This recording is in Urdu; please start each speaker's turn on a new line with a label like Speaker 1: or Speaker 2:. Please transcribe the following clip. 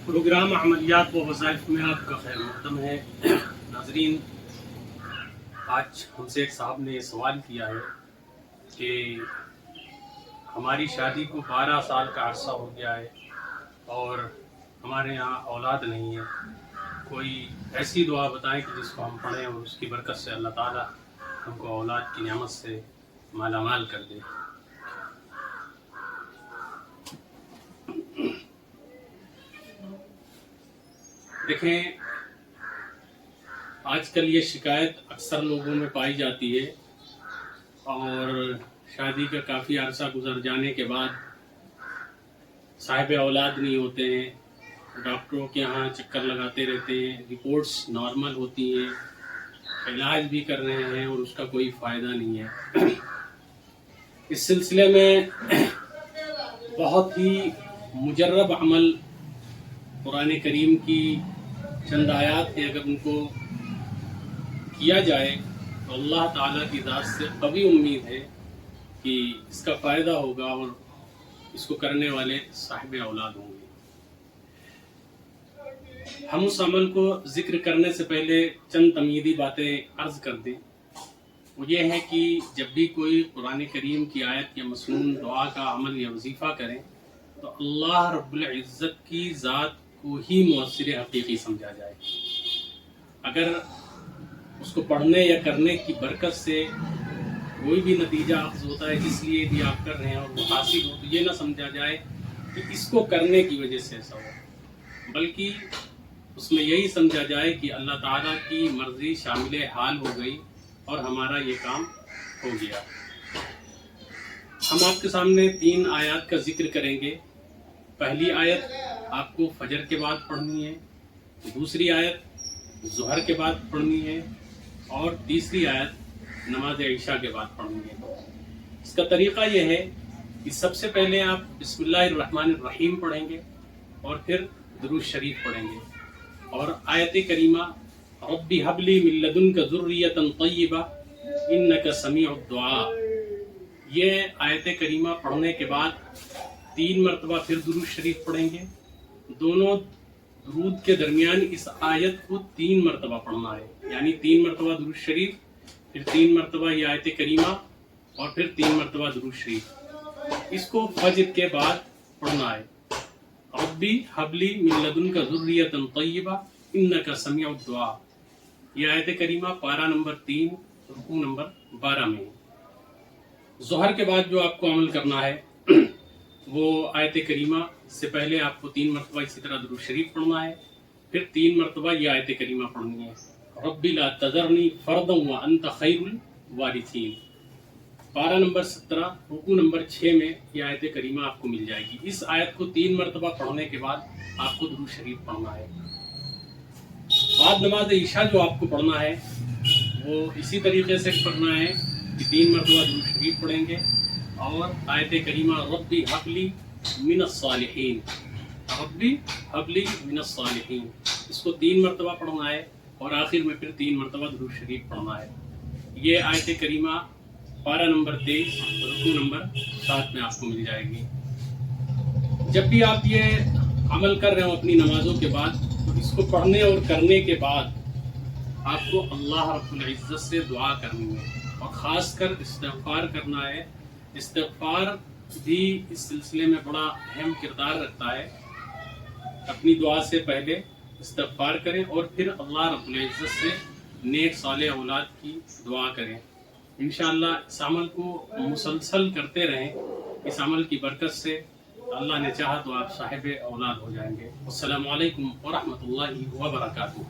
Speaker 1: پروگرام عملیات و وظائف میں آپ کا خیر مقدم ہے۔ ناظرین، آج ہم سے ایک صاحب نے یہ سوال کیا ہے کہ ہماری شادی کو 12 سال کا عرصہ ہو گیا ہے اور ہمارے یہاں اولاد نہیں ہے، کوئی ایسی دعا بتائیں کہ جس کو ہم پڑھیں اور اس کی برکت سے اللہ تعالیٰ ہم کو اولاد کی نعمت سے مالا مال کر دے۔ دیکھیں، آج کل یہ شکایت اکثر لوگوں میں پائی جاتی ہے اور شادی کا کافی عرصہ گزر جانے کے بعد صاحب اولاد نہیں ہوتے ہیں، ڈاکٹروں کے یہاں چکر لگاتے رہتے ہیں، رپورٹس نارمل ہوتی ہیں، علاج بھی کر رہے ہیں اور اس کا کوئی فائدہ نہیں ہے۔ اس سلسلے میں بہت ہی مجرب عمل قرآن کریم کی چند آیات ہیں، اگر ان کو کیا جائے تو اللہ تعالیٰ کی ذات سے قوی امید ہے کہ اس کا فائدہ ہوگا اور اس کو کرنے والے صاحب اولاد ہوں گے۔ ہم اس عمل کو ذکر کرنے سے پہلے چند تمہیدی باتیں عرض کر دیں۔ وہ یہ ہے کہ جب بھی کوئی قرآن کریم کی آیت یا مصنون دعا کا عمل یا وظیفہ کریں تو اللہ رب العزت کی ذات کو ہی مؤثر حقیقی سمجھا جائے۔ اگر اس کو پڑھنے یا کرنے کی برکت سے کوئی بھی نتیجہ اخذ ہوتا ہے جس لیے بھی آپ کر رہے ہیں اور وہ حاصل ہو، تو یہ نہ سمجھا جائے کہ اس کو کرنے کی وجہ سے ایسا ہو، بلکہ اس میں یہی سمجھا جائے کہ اللہ تعالیٰ کی مرضی شامل حال ہو گئی اور ہمارا یہ کام ہو گیا۔ ہم آپ کے سامنے 3 آیات کا ذکر کریں گے۔ پہلی آیت آپ کو فجر کے بعد پڑھنی ہے، دوسری آیت ظہر کے بعد پڑھنی ہے اور تیسری آیت نماز عشاء کے بعد پڑھنی ہے۔ اس کا طریقہ یہ ہے کہ سب سے پہلے آپ بسم اللہ الرحمن الرحیم پڑھیں گے اور پھر درود شریف پڑھیں گے اور آیت کریمہ رب ہب لی من لدنک ذریۃ طیبہ انک سمیع الدعاء، یہ آیت کریمہ پڑھنے کے بعد 3 مرتبہ پھر درود شریف پڑھیں گے۔ دونوں درود کے درمیان اس آیت کو 3 مرتبہ پڑھنا ہے، یعنی 3 مرتبہ درود شریف، پھر 3 مرتبہ یہ آیت کریمہ اور پھر 3 مرتبہ درود شریف۔ اس کو فجر کے بعد پڑھنا ہے، ربی حبلی من لدنک ذریۃ طیبہ انک سمیع الدعاء۔ یہ آیت کریمہ پارہ نمبر 3 رکوع نمبر 12 میں۔ ظہر کے بعد جو آپ کو عمل کرنا ہے وہ آیت کریمہ سے پہلے آپ کو 3 مرتبہ اسی طرح درود شریف پڑھنا ہے، پھر 3 مرتبہ یہ آیت کریمہ پڑھنی ہے، رب لا تذرنی فردا وانت خیر الوارثین۔ پارہ نمبر 17 رکوع نمبر 6 میں یہ آیت کریمہ آپ کو مل جائے گی۔ اس آیت کو 3 مرتبہ پڑھنے کے بعد آپ کو درود شریف پڑھنا ہے۔ بعد نماز عشاء جو آپ کو پڑھنا ہے وہ اسی طریقے سے پڑھنا ہے کہ 3 مرتبہ درود شریف پڑھیں گے اور آیت کریمہ ربی حبلی من الصالحین، ربی حبلی من الصالحین، اس کو 3 مرتبہ پڑھنا ہے اور آخر میں پھر 3 مرتبہ درود شریف پڑھنا ہے۔ یہ آیت کریمہ پارہ نمبر 23 رکوع نمبر 7 میں آپ کو مل جائے گی۔ جب بھی آپ یہ عمل کر رہے ہوں اپنی نمازوں کے بعد، تو اس کو پڑھنے اور کرنے کے بعد آپ کو اللہ رب العزت سے دعا کرنی ہے اور خاص کر استغفار کرنا ہے۔ استغفار بھی اس سلسلے میں بڑا اہم کردار رکھتا ہے۔ اپنی دعا سے پہلے استغفار کریں اور پھر اللہ رب العزت سے نیک صالح اولاد کی دعا کریں۔ انشاءاللہ اس عمل کو مسلسل کرتے رہیں، اس عمل کی برکت سے اللہ نے چاہا تو آپ صاحب اولاد ہو جائیں گے۔ السلام علیکم ورحمۃ اللہ وبرکاتہ۔